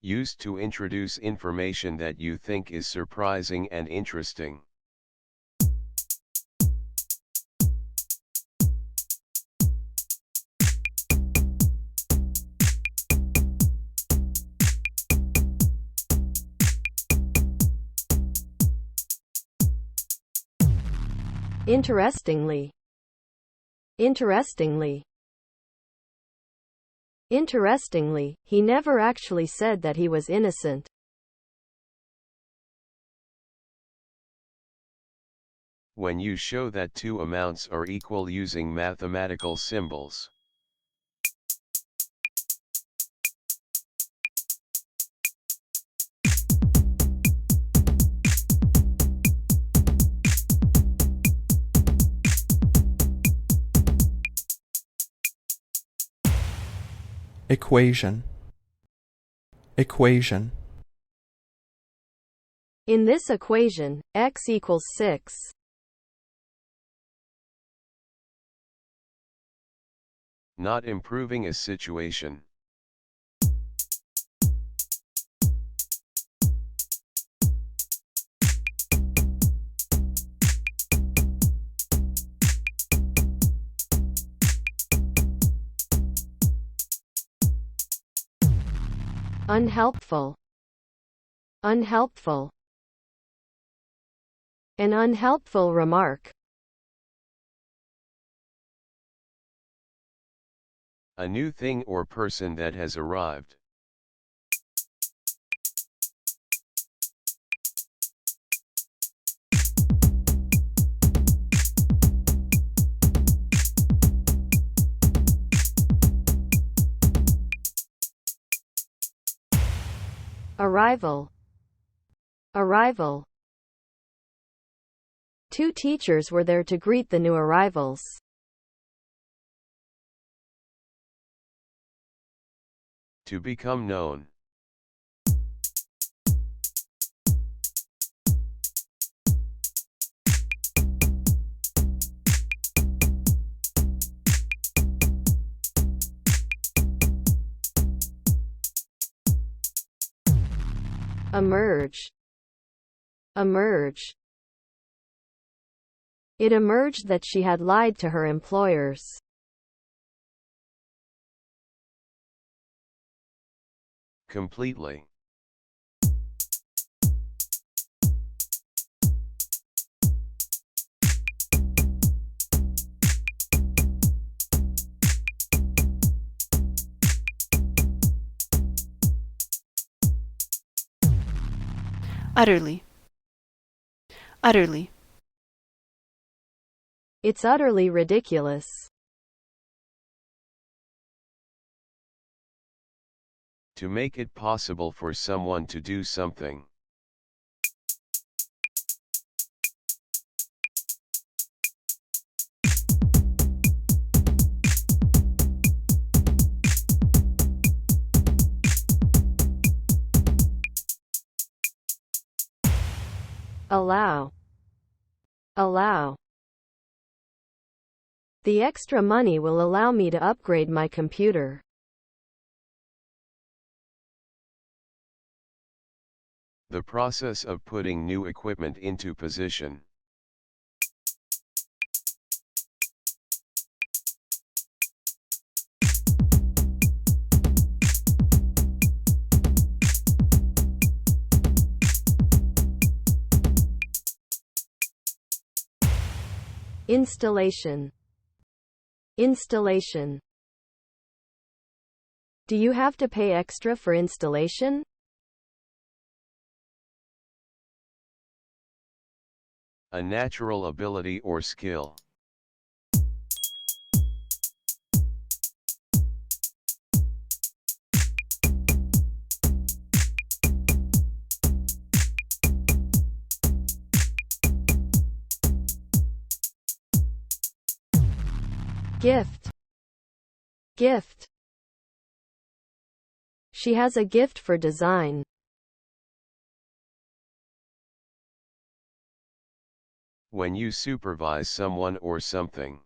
Used to introduce information that you think is surprising and interesting. Interestingly. Interestingly. Interestingly, he never actually said that he was innocent. When you show that two amounts are equal using mathematical symbols. Equation. Equation. In this equation, x equals 6. Not improving a situation. Unhelpful. Unhelpful. An unhelpful remark. A new thing or person that has arrived. Arrival. Arrival. Two teachers were there to greet the new arrivals. To become known. Emerge. Emerge. It emerged that she had lied to her employers. Completely. Utterly. Utterly. It's utterly ridiculous. To make it possible for someone to do something. Allow. Allow. The extra money will allow me to upgrade my computer. The process of putting new equipment into position. Installation. Installation. Do you have to pay extra for installation? A natural ability or skill. Gift. Gift. She has a gift for design. When you supervise someone or something.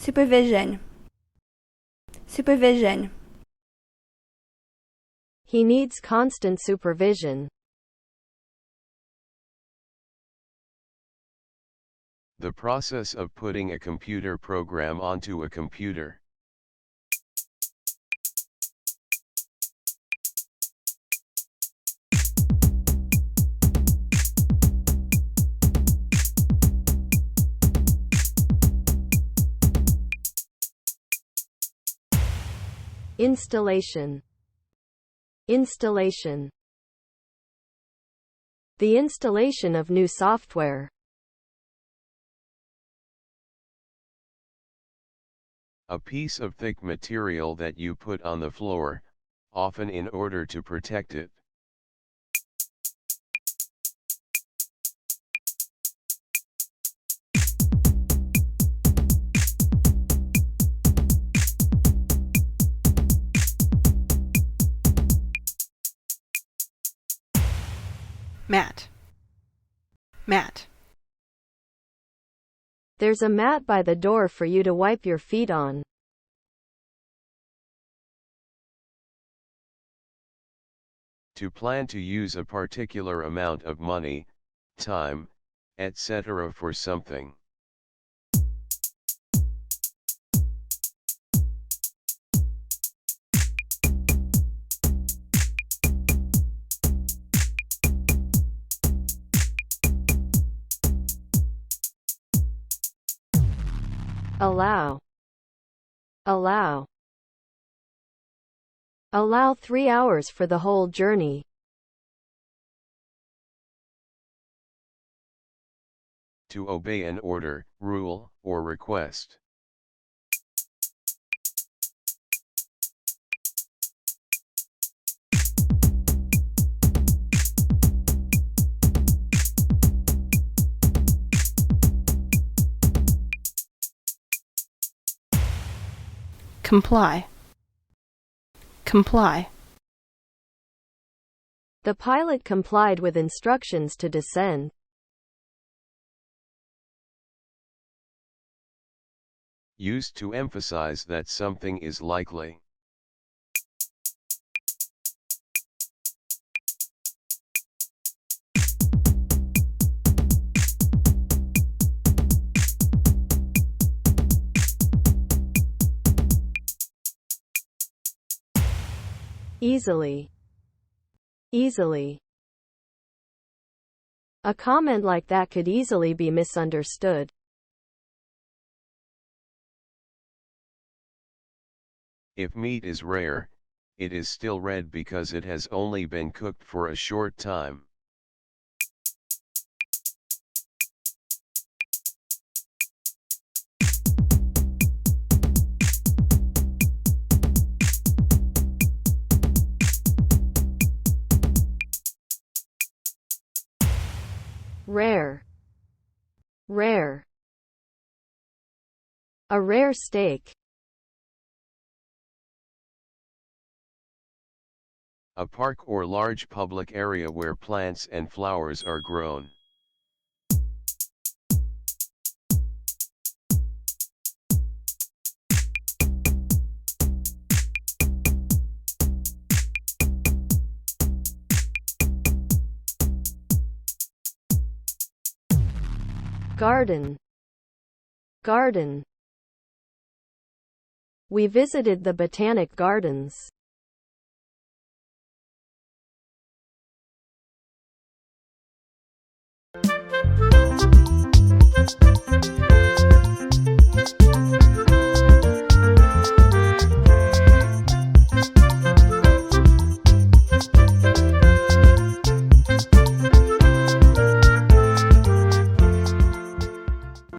supervision, supervision, He needs constant supervision. The process of putting a computer program onto a computer. Installation. Installation. The installation of new software. A piece of thick material that you put on the floor, often in order to protect it. Mat. Mat. There's a mat by the door for you to wipe your feet on. To plan to use a particular amount of money, time, etc. for something. Allow. Allow. Allow 3 hours for the whole journey. To obey an order, rule, or request. Comply. Comply. The pilot complied with instructions to descend. Used to emphasize that something is likely. Easily. Easily. A comment like that could easily be misunderstood. If meat is rare, it is still red because it has only been cooked for a short time. Rare. Rare. A rare steak. A park or large public area where plants and flowers are grown. Garden. Garden. We visited the Botanic Gardens.